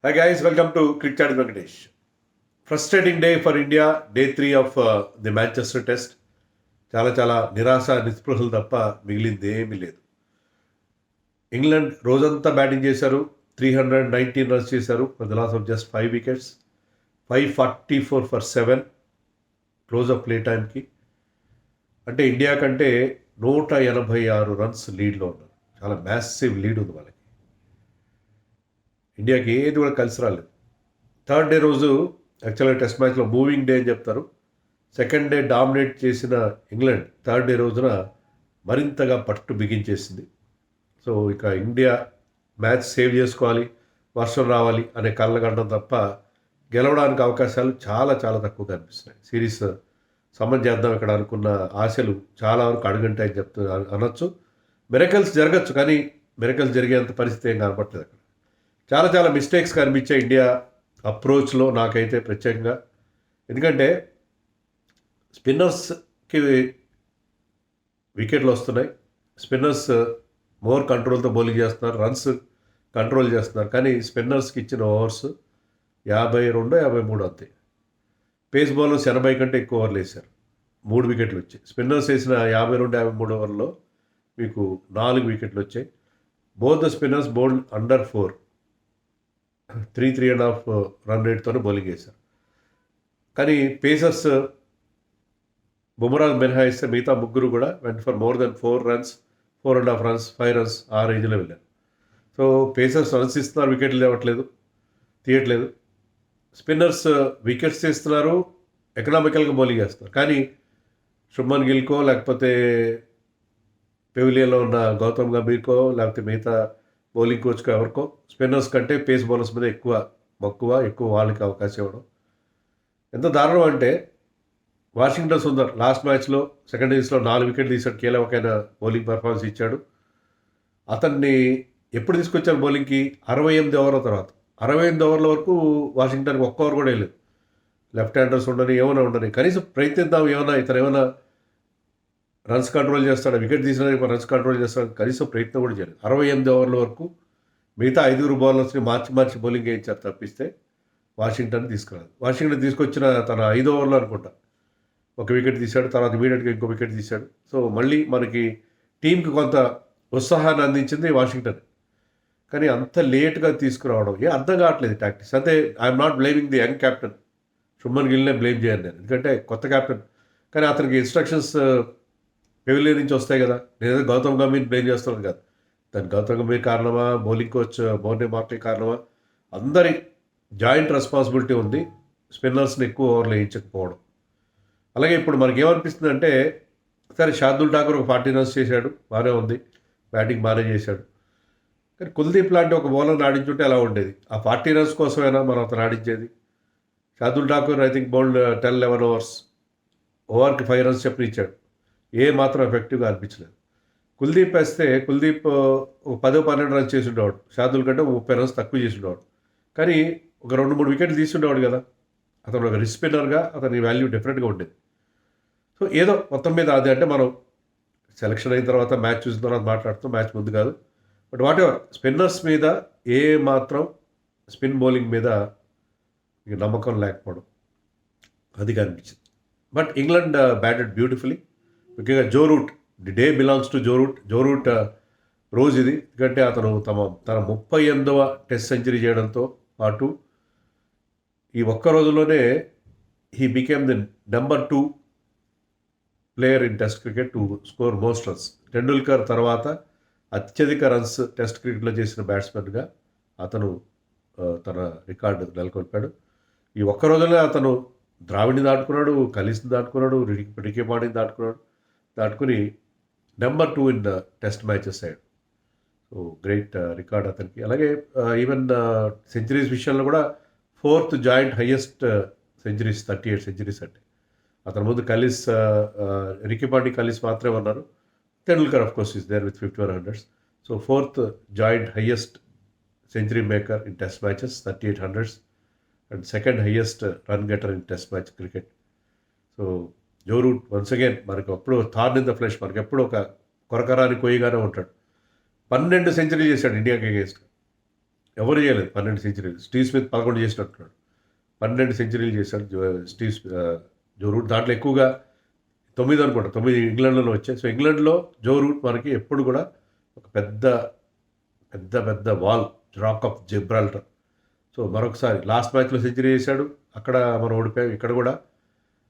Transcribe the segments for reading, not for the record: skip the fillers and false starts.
Hi guys, welcome to Cricket Chat with Venkatesh. Frustrating day for India, day 3 of the Manchester Test. చాలా నిరాశ నిస్పృహలు తప్ప మిగిలింది ఏమీ లేదు. ఇంగ్లాండ్ రోజంతా బ్యాటింగ్ చేశారు, 319 రన్స్ చేశారు for the loss of just 5 wickets, 544 for 7 close of play టైంకి. అంటే ఇండియా కంటే 186 రన్స్ లీడ్లో ఉన్నారు. చాలా మ్యాసివ్ లీడ్ ఉంది వాళ్ళకి. ఇండియాకి ఏది కూడా కలిసి రాలేదు. థర్డ్ డే రోజు యాక్చువల్గా టెస్ట్ మ్యాచ్లో మూవింగ్ డే అని చెప్తారు. సెకండ్ డే డామినేట్ చేసిన ఇంగ్లాండ్ థర్డ్ డే రోజున మరింతగా పట్టు బిగించేసింది. సో ఇక ఇండియా మ్యాచ్ సేవ్ చేసుకోవాలి, వర్షం రావాలి అనే కళ్ళగండం తప్ప గెలవడానికి అవకాశాలు చాలా తక్కువగా అనిపిస్తున్నాయి. సిరీస్ సమన్ చేద్దాం ఇక్కడ అనుకున్న ఆశలు చాలా వరకు అడుగంటాయని అనొచ్చు. మిరకల్స్ జరగచ్చు, కానీ మిరకల్స్ జరిగేంత పరిస్థితి ఏం కనపట్లేదు అక్కడ. చాలా మిస్టేక్స్ కనిపించాయి ఇండియా అప్రోచ్లో నాకైతే ప్రత్యేకంగా. ఎందుకంటే స్పిన్నర్స్కి వికెట్లు వస్తున్నాయి, స్పిన్నర్స్ మోర్ కంట్రోల్తో బౌలింగ్ చేస్తున్నారు, రన్స్ కంట్రోల్ చేస్తున్నారు. కానీ స్పిన్నర్స్కి ఇచ్చిన ఓవర్స్ 52, 53 అంతే. పేస్ బౌలర్స్ 80 కంటే ఎక్కువ ఓవర్లు వేశారు, 3 వికెట్లు వచ్చాయి. స్పిన్నర్స్ వేసిన 52, 53 ఓవర్లో మీకు 4 వికెట్లు వచ్చాయి. Both the spinners bowled under 4, 3.5 run రేట్తోనే బౌలింగ్ వేశారు. కానీ పేసర్స్ బుమ్రా మినహాయిస్తే మిగతా ముగ్గురు కూడా went for more than 4 runs, 4.5 runs, 5 runs ఆ రేంజ్లో వెళ్ళారు. సో పేసర్స్ రన్స్ ఇస్తున్నారు, వికెట్లు తీయట్లేదు. స్పిన్నర్స్ వికెట్స్ తీస్తున్నారు, ఎకనామికల్గా బౌలింగ్ వేస్తున్నారు. కానీ శుభ్మన్ గిల్కో లేకపోతే పెవిలియన్లో ఉన్న గౌతమ్ గంభీర్కో లేకపోతే మిగతా బౌలింగ్ కోచ్కో ఎవరికో స్పిన్నర్స్ కంటే పేస్ బౌలర్స్ మీద ఎక్కువ వాళ్ళకి అవకాశం ఇవ్వడం ఎంత దారుణం అంటే, వాషింగ్టన్ సుందర్ లాస్ట్ మ్యాచ్లో సెకండ్ ఇన్నింగ్స్లో 4 వికెట్లు తీశాడు, కీలకమైన బౌలింగ్ పర్ఫార్మెన్స్ ఇచ్చాడు. అతన్ని ఎప్పుడు తీసుకొచ్చారు బౌలింగ్కి? 68 ఓవర్ల తర్వాత. 68 ఓవర్ల వరకు వాషింగ్టన్కి ఒక్క ఓవర్ కూడా వెళ్ళలేదు. లెఫ్ట్ హ్యాండర్స్ ఉండని కనీసం ప్రయత్నిద్దాం, ఇతను ఏమైనా రన్స్ కంట్రోల్ చేస్తాడు, వికెట్ తీసిన రన్స్ కంట్రోల్ చేస్తాడు, కనీసం ప్రయత్నం కూడా చేయలేదు. 68 ఓవర్ల వరకు మిగతా 5 బౌలర్స్ని మార్చి బౌలింగ్ వేయించారు తప్పిస్తే వాషింగ్టన్ తీసుకురాదు. వాషింగ్టన్ తీసుకొచ్చిన తన 5 ఓవర్లో అనుకుంటా 1 వికెట్ తీశాడు, తర్వాత ఇమీడియట్గా ఇంకో వికెట్ తీశాడు. సో మళ్ళీ మనకి టీంకి కొంత ఉత్సాహాన్ని అందించింది వాషింగ్టన్. కానీ అంత లేట్గా తీసుకురావడం అర్థం కావట్లేదు టాక్టిక్స్. అంటే I'm not blaming the young captain, Shubman గిల్నే బ్లేమ్ చేయను నేను, ఎందుకంటే కొత్త క్యాప్టెన్. కానీ అతనికి ఇన్స్ట్రక్షన్స్ పెవిలియన్ నుంచి వస్తాయి కదా. నేనైతే గౌతమ్ గంభీర్ బ్లేమ్ చేస్తున్నాను కాదు. దాని గౌతమ్ గంభీర్ కారణమా, బౌలింగ్ కోచ్ మోర్నే మార్కే కారణమా, అందరి జాయింట్ రెస్పాన్సిబిలిటీ ఉంది స్పిన్నర్స్ని ఎక్కువ ఓవర్లు వేయించకపోవడం. అలాగే ఇప్పుడు మనకి ఏమనిపిస్తుంది అంటే, సరే శార్దుల్ ఠాకూర్ ఒక 40 రన్స్ చేశాడు, బాగానే ఉంది, బ్యాటింగ్ బాగానే చేశాడు. కానీ కుల్దీప్ లాంటి ఒక బౌలర్ని ఆడించుంటే ఎలా ఉండేది? ఆ 40 రన్స్ కోసమైనా మనం అతను ఆడించేది. Shardul Thakur I think bowled 10-11 overs, ఓవర్కి 5 రన్స్ చెప్పిన ఇచ్చాడు, మాత్రం ఎఫెక్టివ్గా అనిపించలేదు. కుల్దీప్ వేస్తే కుల్దీప్ ఒక 10-12 రన్స్ చేసి ఉండేవాడు, శార్దుల్ కంటే 30 రన్స్ తక్కువ చేసి ఉండేవాడు. కానీ ఒక 2-3 వికెట్లు తీసుండేవాడు కదా. అతను ఒక రిస్ట్ స్పిన్నర్గా అతని వాల్యూ డిఫరెంట్గా ఉండేది. సో ఏదో మొత్తం మీద అది, అంటే మనం సెలక్షన్ అయిన తర్వాత మ్యాచ్ చూసిన తర్వాత మాట్లాడుతాం, మ్యాచ్ ముందు కాదు. బట్ వాట్ ఎవర్, స్పిన్నర్స్ మీద మాత్రం స్పిన్ బౌలింగ్ మీద నమ్మకం లేకపోవడం అది కనిపించింది. But England batted beautifully. ముఖ్యంగా Joe Root, the day belongs to Joe Root రోజు ఇది. ఎందుకంటే అతను తన 38వ టెస్ట్ సెంచరీ చేయడంతో పాటు ఈ ఒక్క రోజులోనే he became the number 2 player in test cricket to score most runs. Tendulkar తర్వాత అత్యధిక రన్స్ టెస్ట్ క్రికెట్లో చేసిన బ్యాట్స్మెన్గా అతను తన రికార్డు నెలకొల్పాడు. ఈ ఒక్క రోజునే అతను ద్రావిడ్ని దాటుకున్నాడు, కలిస్ని దాటుకున్నాడు, రికీ పాంటింగ్ని దాటుకుని నెంబర్ 2 ఇన్ టెస్ట్ మ్యాచెస్ అయ్యాడు. సో గ్రేట్ రికార్డ్ అతనికి. అలాగే ఈవెన్ సెంచరీస్ విషయంలో కూడా 4th joint highest centuries, 38 centuries. అంటే అతని ముందు రికీ పాంటింగ్, కలిస్ మాత్రమే ఉన్నారు. Tendulkar of course is there with 5100s. So 4th joint highest century maker in test matches, 3800s, and second highest run getter in test match cricket. So Joe Root once again మనకు ఎప్పుడు thorn in the flesh, మనకు ఎప్పుడు ఒక కొరకరాని కొయ్యగానే ఉంటాడు. 12 century చేశాడు ఇండియాకి against. ఎవరు చేయలేదు 12 సెంచరీలు. Steve Smith 11 చేసినట్టున్నాడు. 12 సెంచరీలు చేశాడు జో రూట్. దాంట్లో ఎక్కువగా 9 అనుకుంటా, 9 ఇంగ్లాండ్లోనే వచ్చాయి. సో ఇంగ్లాండ్లో జో రూట్ మనకి ఎప్పుడు కూడా ఒక పెద్ద పెద్ద పెద్ద wall, rock of Gibraltar. So మరొకసారి లాస్ట్ మ్యాచ్లో సెంచరీ చేశాడు, అక్కడ మనం ఓడిపోయాం. ఇక్కడ కూడా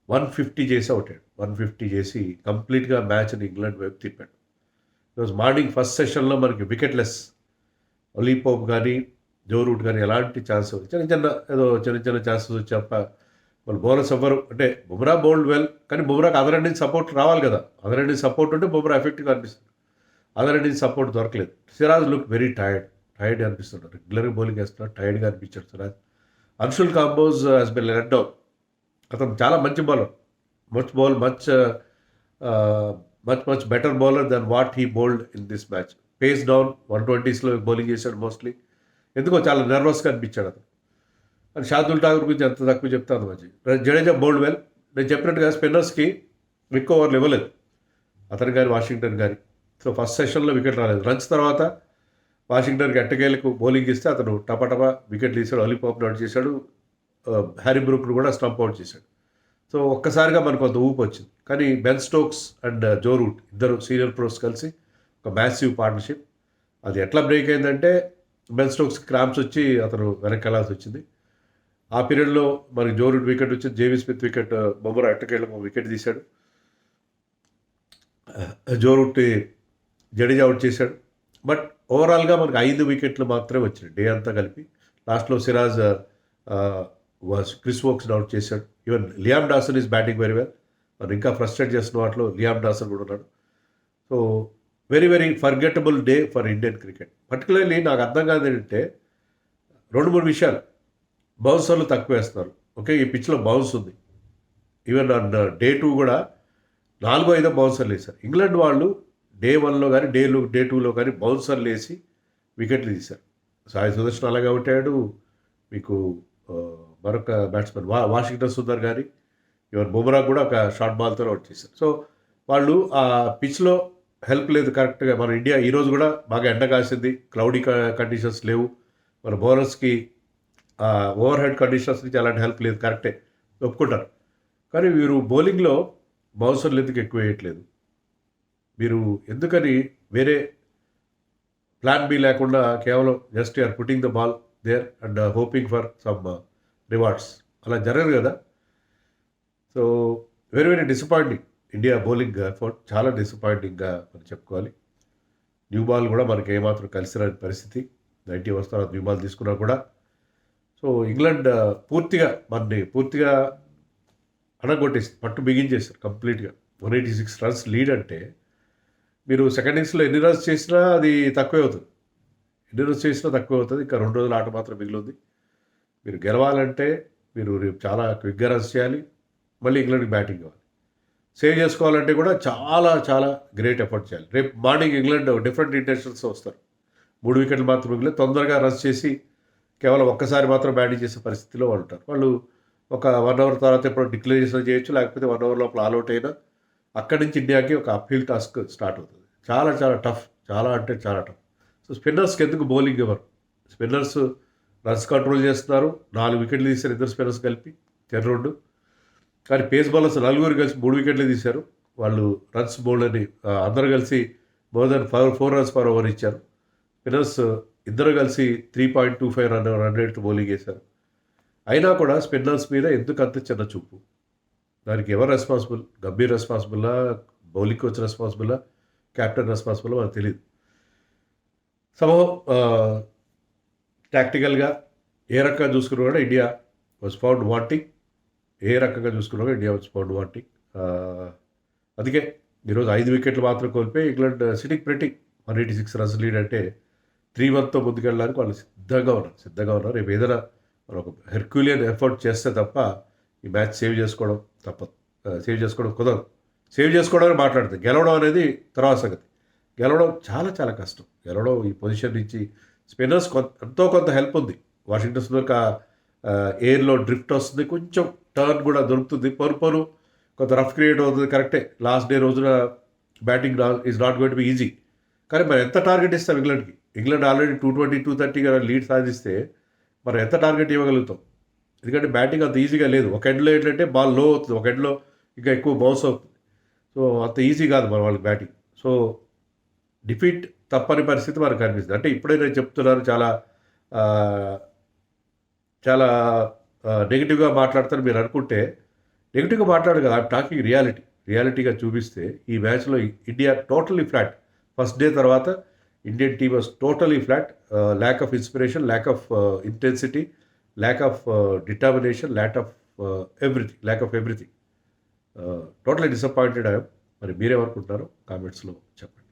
150 చేసి అవుతాడు. 150 చేసి కంప్లీట్గా మ్యాచ్ని ఇంగ్లాండ్ వైపు తిప్పాడు. ఈరోజు మార్నింగ్ ఫస్ట్ సెషన్లో మనకి వికెట్లెస్ ఒలీ పోప్ కానీ జో రూట్ కానీ ఎలాంటి ఛాన్స్ చిన్న చిన్న ఛాన్సెస్ వచ్చాక వాళ్ళు బౌలర్స్ ఎవ్వరు, అంటే బుమ్రా బౌల్డ్ వెల్, కానీ బుమ్రాకి అదర్ ఎండ్ నుంచి సపోర్ట్ రావాలి కదా. అదర్ ఎండ్ నుంచి సపోర్ట్ ఉంటే బుమ్రా ఎఫెక్టివ్గా అనిపిస్తుంది. అదర్ ఎండ్ నుంచి సపోర్ట్ దొరకలేదు. సిరాజ్ లుక్ వెరీ టైర్డ్ అనిపిస్తున్నాడు. రెగ్యులర్గా బౌలింగ్ వేస్తున్నాడు, టైర్డ్గా అనిపించాడు Siraj. Anshul Kamboj has been let down. అతను చాలా మంచి bowler, much better bowler than what he bowled in this match. Pace down 120స్లో బౌలింగ్ చేశాడు మోస్ట్లీ. ఎందుకో చాలా నర్వస్గా అనిపించాడు అతను. అని శార్దుల్ ఠాకూర్ గురించి ఎంత తక్కువ చెప్తాను మంచి. Jadeja bowled well. నేను చెప్పినట్టుగా స్పిన్నర్స్కి ఎక్కువ ఓవర్లు ఇవ్వలేదు అతను కానీ వాషింగ్టన్ కానీ. సో ఫస్ట్ సెషన్లో వికెట్ రాలేదు. రన్స్ తర్వాత వాషింగ్టన్కి ఎట్టకేలకు బౌలింగ్ ఇస్తే అతను టపా వికెట్లు తీశాడు. అలీ పోప్ని అవుట్ చేశాడు, హ్యారీ బ్రూక్ను కూడా స్టంప్ అవుట్ చేశాడు. సో ఒక్కసారిగా మనకు కొంత ఊపు వచ్చింది. కానీ Ben Stokes and Joe Root ఇద్దరు సీనియర్ ప్రోస్ కలిసి ఒక మ్యాసివ్ పార్ట్నర్షిప్. అది ఎట్లా బ్రేక్ అయిందంటే బెన్ స్టోక్స్ క్రాంప్స్ వచ్చి అతను వెనక్కి వెళ్ళాల్సి వచ్చింది. ఆ పీరియడ్లో మనకి జో రూట్ వికెట్ వచ్చింది, జేవీ స్మిత్ వికెట్, బొమ్మరా ఎట్టకేళ్ళకు వికెట్ తీశాడు. జో రూట్ జడేజా అవుట్ చేశాడు. బట్ ఓవరాల్గా మనకు 5 వికెట్లు మాత్రమే వచ్చినాయి డే అంతా కలిపి. లాస్ట్లో సిరాజ్ క్రిస్ వోక్స్ని అవుట్ చేశాడు. Even Liam Dawson is batting very well. మనం ఇంకా ఫ్రస్ట్రేట్ చేస్తున్న వాటిలో లియామ్ డాసన్ కూడా ఉన్నాడు. So very very forgettable day for Indian cricket. Particularly నాకు అర్థం కాదు ఏంటంటే 2-3 విషయాలు. బౌన్సర్లు తక్కువ వేస్తున్నారు. ఓకే, ఈ పిచ్లో బౌన్స్ ఉంది. ఈవెన్ ఆన్ డే 2 కూడా 4-5 బౌన్సర్లు వేశారు. ఇంగ్లాండ్ వాళ్ళు డే 1లో కానీ డే 2లో కానీ బౌన్సర్లు వేసి వికెట్లు తీశారు. సాయి సుదర్శన్ అలాగే అవుట్ అయ్యాడు. మీకు మరొక బ్యాట్స్మెన్ వాషింగ్టన్ సుందర్ కానీ, ఈవెన్ బుమ్రా కూడా ఒక షార్ట్ బాల్తో అవుట్ చేశారు. సో వాళ్ళు ఆ పిచ్లో హెల్ప్ లేదు కరెక్ట్గా. మన ఇండియా ఈరోజు కూడా బాగా ఎండ కాసింది, క్లౌడీ కండిషన్స్ లేవు. మన బౌలర్స్కి ఓవర్ హెడ్ కండిషన్స్ నుంచి అలాంటి హెల్ప్ లేదు, కరెక్టే ఒప్పుకుంటారు. కానీ వీరు బౌలింగ్లో బౌన్సర్లు ఎందుకు ఎక్కువ వేయట్లేదు? మీరు ఎందుకని వేరే ప్లాన్ బి లేకుండా కేవలం just you're putting the ball there and hoping for some rewards? అలా జరగదు కదా. So very very disappointing India bowling effort, చాలా డిసప్పాయింటింగ్గా మనం చెప్పుకోవాలి. న్యూ బాల్ కూడా మనకి ఏమాత్రం కలిసి రాని పరిస్థితి. 90 ఓవర్స్ తర్వాత న్యూ బాల్ తీసుకున్నా కూడా. సో ఇంగ్లాండ్ పూర్తిగా అడగొట్టేసి పట్టు బిగించేస్తారు కంప్లీట్గా. 186 రన్స్ లీడ్ అంటే మీరు సెకండ్ ఇన్నింగ్స్లో ఎన్ని రన్స్ చేసినా అది తక్కువే అవుతుంది. ఇంకా 2 రోజుల ఆట మాత్రం మిగిలింది. మీరు గెలవాలంటే మీరు రేపు చాలా క్విక్గా రన్స్ చేయాలి. మళ్ళీ ఇంగ్లాండ్కి బ్యాటింగ్ కావాలి. సేవ్ చేసుకోవాలంటే కూడా చాలా చాలా గ్రేట్ ఎఫర్ట్ చేయాలి. రేపు మార్నింగ్ ఇంగ్లాండ్ డిఫరెంట్ ఇంటెన్షన్స్ వస్తారు. 3 వికెట్లు మాత్రం మిగిలి తొందరగా రన్స్ చేసి కేవలం ఒక్కసారి మాత్రం బ్యాటింగ్ చేసే పరిస్థితిలో వాళ్ళు ఉంటారు. వాళ్ళు ఒక 1 అవర్ తర్వాత ఎప్పుడు డిక్లరేషన్ చేయొచ్చు, లేకపోతే 1 అవర్ లోపల ఆల్అౌట్ అయినా అక్కడి నుంచి ఇండియాకి ఒక అప్హీల్ టాస్క్ స్టార్ట్ అవుతుంది. చాలా చాలా టఫ్, చాలా అంటే చాలా టఫ్. సో స్పిన్నర్స్కి ఎందుకు బౌలింగ్ ఇవ్వరు? స్పిన్నర్స్ రన్స్ కంట్రోల్ చేస్తున్నారు. 4 వికెట్లు తీశారు ఇద్దరు స్పిన్నర్స్ కలిపి, 10-2. కానీ పేస్ బౌలర్స్ 4 కలిసి 3 వికెట్లు తీశారు. వాళ్ళు రన్స్ బౌలర్ని అందరూ కలిసి more than 4 runs per over ఇచ్చారు. స్పిన్నర్స్ ఇద్దరు కలిసి 3.25 రన్ రేట్ బౌలింగ్ వేశారు. అయినా కూడా స్పిన్నర్స్ మీద ఎందుకు అంత చిన్న చూపు? దానికి ఎవరు రెస్పాన్సిబుల్? గంభీర్ రెస్పాన్సిబుల్లా, బౌలింగ్ కోచ్ రెస్పాన్సిబుల్లా, క్యాప్టెన్ రెస్పాన్సిబుల్లా మనకు తెలియదు. టాక్టికల్గా ఏ రకంగా చూసుకున్నా కూడా ఇండియా వాజ్ ఫౌండ్ వాంటింగ్. అందుకే ఈరోజు 5 వికెట్లు మాత్రం కోల్పోయి England sitting pretty 186 runs lead అంటే 3-1తో ముందుకెళ్ళడానికి వాళ్ళు సిద్ధంగా ఉన్నారు. రేపు ఏదైనా మనం ఒక హెర్క్యూలియన్ ఎఫర్ట్ చేస్తే తప్ప ఈ మ్యాచ్ సేవ్ చేసుకోవడం కుదరదు. సేవ్ చేసుకోవడానికి మాట్లాడుతుంది. గెలవడం అనేది తర్వాత సంగతి. గెలవడం చాలా చాలా కష్టం. గెలవడం ఈ పొజిషన్ నుంచి స్పిన్నర్స్ ఎంతో కొంత హెల్ప్ ఉంది. వాషింగ్టన్ సుందర్కి ఎయిర్లో డ్రిఫ్ట్ వస్తుంది, కొంచెం టర్న్ కూడా దొరుకుతుంది. పరుపరు కొంత రఫ్ క్రియేట్ అవుతుంది, కరెక్టే. లాస్ట్ డే రోజున batting is not going to be easy. కానీ మరి ఎంత టార్గెట్ ఇస్తాం ఇంగ్లాండ్కి? ఇంగ్లాండ్ ఆల్రెడీ 220, 230 లీడ్ సాధిస్తే మనం ఎంత టార్గెట్ ఇవ్వగలుగుతాం? ఎందుకంటే బ్యాటింగ్ అంత ఈజీగా లేదు. ఒక ఎండ్లో ఏంటంటే బాల్ లో అవుతుంది, ఒక ఎండ్లో ఇంకా ఎక్కువ బౌన్స్ అవుతుంది. సో అంత ఈజీ కాదు మన వాళ్ళకి బ్యాటింగ్. సో డిఫీట్ తప్పని పరిస్థితి మనకు కనిపిస్తుంది. అంటే ఇప్పుడే నేను చెప్తున్నాను చాలా చాలా నెగిటివ్గా మాట్లాడతారు మీరు అనుకుంటే, నెగిటివ్గా మాట్లాడు కదా, ఐఎమ్ టాకింగ్ రియాలిటీగా చూపిస్తే ఈ మ్యాచ్లో India totally flat. First day తర్వాత Indian team was totally flat. Lack of inspiration, lack of intensity, lack of determination, lack of everything. Totally disappointed I'm. మరి మీరేమనుకుంటున్నారో కామెంట్స్లో చెప్పండి.